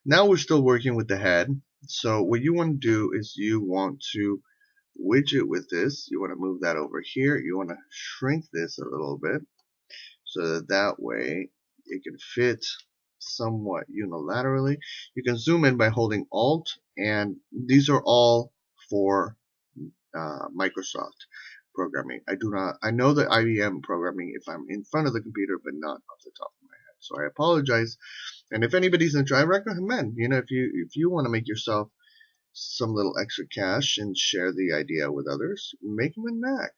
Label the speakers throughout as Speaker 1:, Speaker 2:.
Speaker 1: Now we're still working with the head. So what you want to do is you want to widget with this. You want to move that over here. You want to shrink this a little bit so that way it can fit somewhat unilaterally. You can zoom in by holding Alt, and these are all for Microsoft programming. I know the IBM programming if I'm in front of the computer, but not off the top of my head. So I apologize. And if anybody's interested, I recommend, if you want to make yourself some little extra cash and share the idea with others, make them in Mac.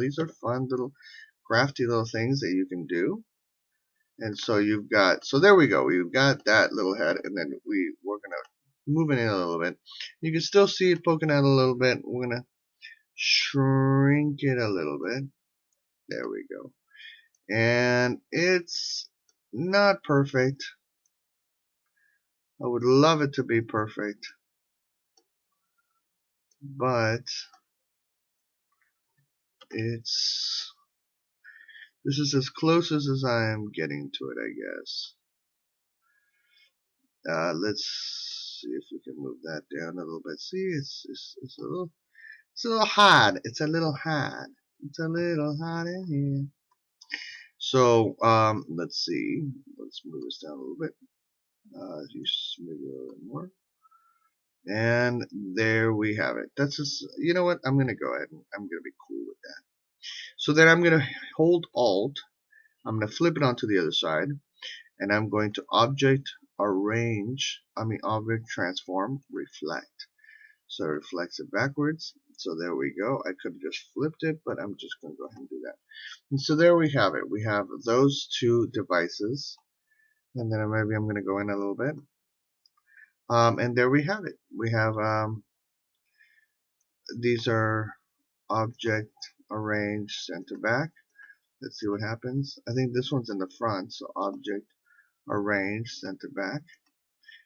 Speaker 1: These are fun little crafty little things that you can do. And so so there we go. We've got that little head, and then we're gonna move it in a little bit. You can still see it poking out a little bit. We're gonna shrink it a little bit. There we go. And it's not perfect. I would love it to be perfect, but this is as close as I am getting to it, I guess. Let's see if we can move that down a little bit. See, it's a little hard. It's a little hard. It's a little hard in here. So let's see. Let's move this down a little bit. Just maybe a little bit more. And there we have it. That's just, you know what? I'm gonna go ahead and I'm gonna be cool with that. So then I'm gonna hold Alt. I'm gonna flip it onto the other side, and I'm going to Object Transform Reflect. So it reflects it backwards. So there we go. I could have just flipped it, but I'm just going to go ahead and do that. And so there we have it. We have those two devices. And then maybe I'm going to go in a little bit. And there we have it. We have these are Object Arrange Center Back. Let's see what happens. I think this one's in the front. So Object Arrange Center Back.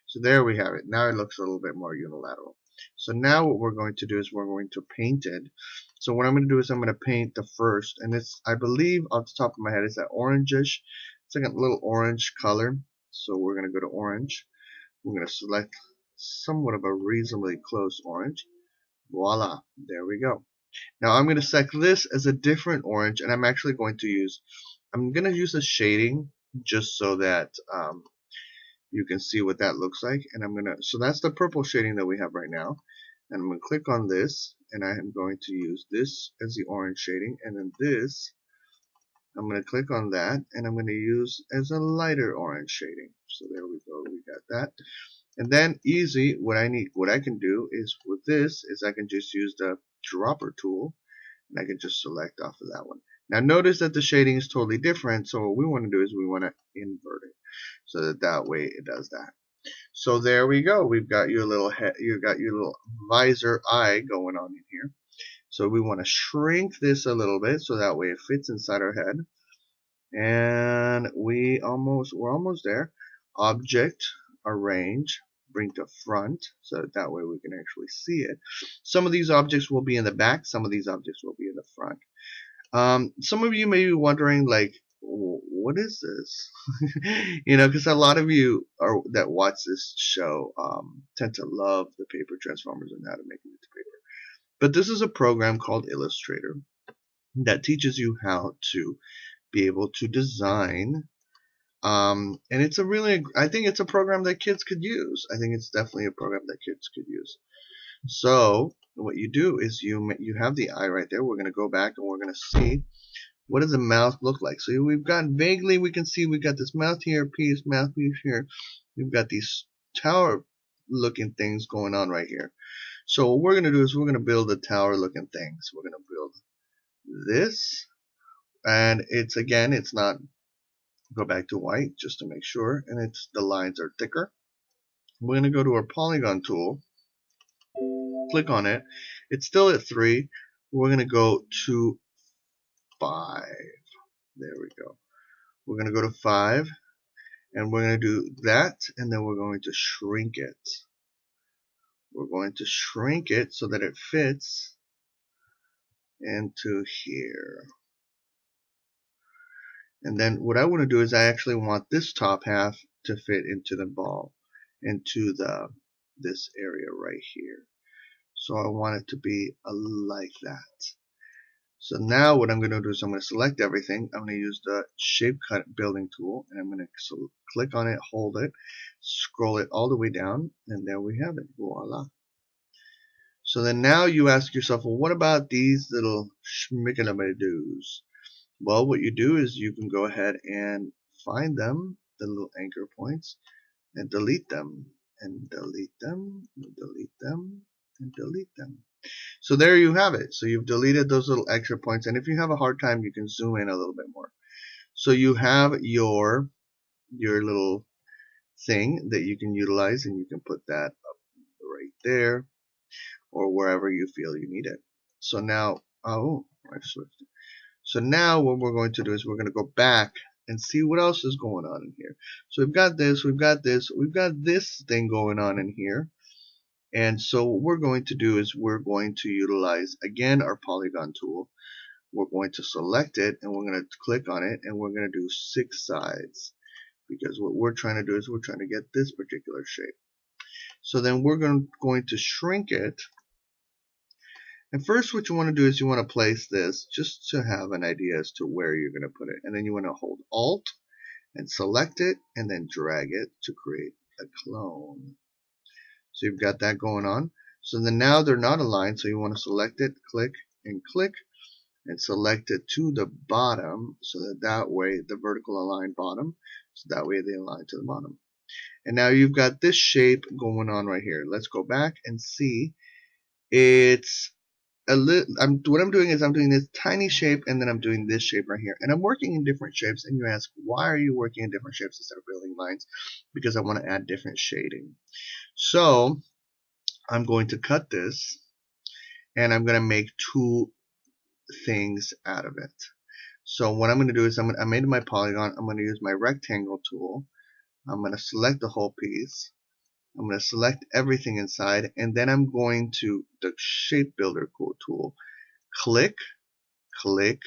Speaker 1: So there we have it. Now it looks a little bit more unilateral. So now what we're going to do is we're going to paint it. So what I'm going to do is I'm going to paint the first, and it's, I believe off the top of my head, it's that orangish. It's like a little orange color. So we're going to go to orange. We're going to select somewhat of a reasonably close orange. Voila, there we go. Now I'm going to select this as a different orange, and I'm going to use a shading just so that you can see what that looks like. And so that's the purple shading that we have right now. And I'm going to click on this, and I am going to use this as the orange shading, and then this, I'm going to click on that, and I'm going to use as a lighter orange shading. So there we go, we got that. And then easy, what I can do is with this is I can just use the dropper tool, and I can just select off of that one. Now notice that the shading is totally different, so what we want to do is we want to invert it so that way it does that. So there we go. We've got your little head, you've got your little visor eye going on in here. So we want to shrink this a little bit so that way it fits inside our head. And we're almost there. Object, Arrange, bring to front so that way we can actually see it. Some of these objects will be in the back, some of these objects will be in the front. Some of you may be wondering, like, what is this? Because a lot of you that watch this show tend to love the paper transformers and how to make it into paper. But this is a program called Illustrator that teaches you how to be able to design. And it's I think it's a program that kids could use. I think it's definitely a program that kids could use. So what you do is you have the eye right there. We're going to go back and we're going to see what does the mouth look like. So we've got vaguely, we can see we've got this mouth here, mouth piece here. We've got these tower looking things going on right here. So what we're going to do is we're going to build a tower looking thing. So we're going to build this, and it's not, go back to white just to make sure, and the lines are thicker. We're going to go to our polygon tool, click on it. It's still at 3. We're going to go to 5. There we go. We're going to go to 5, and we're going to do that, and then we're going to shrink it. We're going to shrink it so that it fits into here. And then what I want to do is I actually want this top half to fit into the ball. into this area right here. So I want it to be like that. So now what I'm going to do is I'm going to select everything. I'm going to use the shape cut building tool, and I'm going to click on it, hold it, scroll it all the way down, and there we have it. Voila. So then now you ask yourself, well, what about these little schmickalabadoos? Well, what you do is you can go ahead and find them, the little anchor points, and delete them, and delete them, and delete them, and delete them. So there you have it. So you've deleted those little extra points, and if you have a hard time, you can zoom in a little bit more. So you have your little thing that you can utilize, and you can put that up right there or wherever you feel you need it. So now, oh, I switched. So now what we're going to do is we're going to go back and see what else is going on in here. So we've got this, we've got this, we've got this thing going on in here. And so what we're going to do is we're going to utilize, again, our polygon tool. We're going to select it, and we're going to click on it, and we're going to do 6 sides. Because what we're trying to do is we're trying to get this particular shape. So then we're going to shrink it. And first what you want to do is you want to place this just to have an idea as to where you're going to put it. And then you want to hold Alt and select it and then drag it to create a clone. So you've got that going on. So then now they're not aligned, so you want to select it, click, and select it to the bottom so that way the vertical align bottom, so that way they align to the bottom. And now you've got this shape going on right here. Let's go back and see. It's what I'm doing is I'm doing this tiny shape, and then I'm doing this shape right here, and I'm working in different shapes. And you ask, why are you working in different shapes instead of building lines? Because I want to add different shading. So I'm going to cut this, and I'm going to make 2 things out of it. So what I'm going to do is I made my polygon. I'm going to use my rectangle tool. I'm going to select the whole piece. I'm going to select everything inside, and then I'm going to the shape builder tool. Click, click,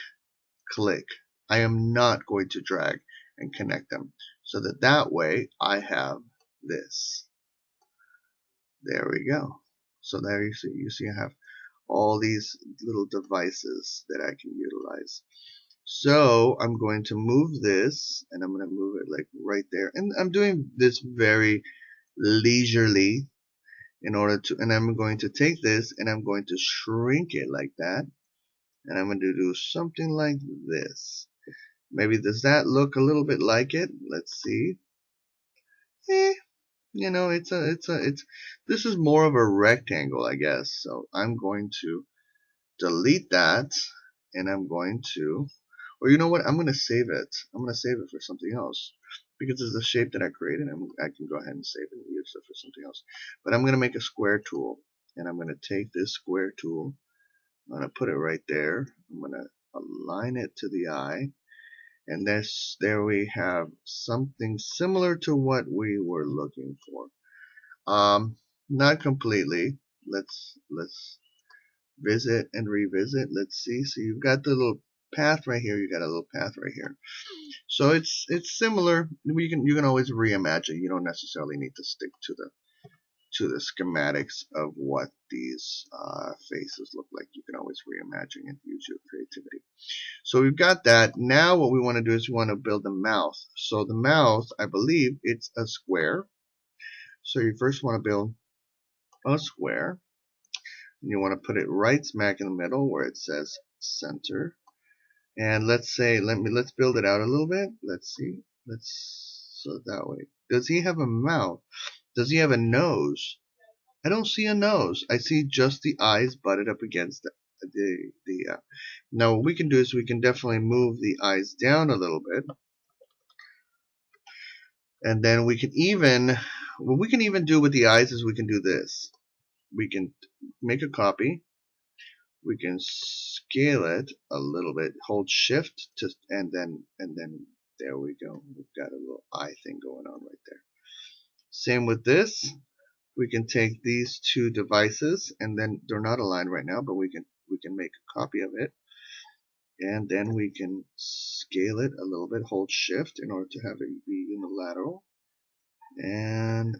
Speaker 1: click. I am not going to drag and connect them, so that way I have this. There we go. So there you see I have all these little devices that I can utilize. So I'm going to move this, and I'm going to move it like right there, and I'm doing this very leisurely in order to, and I'm going to take this and I'm going to shrink it like that, and I'm going to do something like this. Maybe does that look a little bit like it? Let's see. You know, this is more of a rectangle, I guess. So I'm going to delete that, and I'm going to, or you know what? I'm going to save it. I'm going to save it for something else because it's a shape that I created. I can go ahead and save it and use it for something else. But I'm going to make a square tool, and I'm going to take this square tool. I'm going to put it right there. I'm going to align it to the eye. And there we have something similar to what we were looking for. Not completely. Let's visit and revisit. Let's see. So you've got the little path right here. You got a little path right here. So it's similar. You can always reimagine. You don't necessarily need to stick to the schematics of what these faces look like. You can always reimagine and use your creativity. So we've got that. Now what we want to do is we want to build a mouth. So the mouth, I believe it's a square. So you first want to build a square. And you want to put it right smack in the middle where it says center. And let's build it out a little bit. Let's see. So that way. Does he have a mouth? Does he have a nose? I don't see a nose. I see just the eyes butted up against now what we can do is we can definitely move the eyes down a little bit, and then we can even what we can even do with the eyes is we can do this. We can make a copy. We can scale it a little bit. Hold Shift and then there we go. We've got a little eye thing going on right there. Same with this. We can take these 2 devices, and then they're not aligned right now, but we can make a copy of it, and then we can scale it a little bit. Hold Shift in order to have it be unilateral, and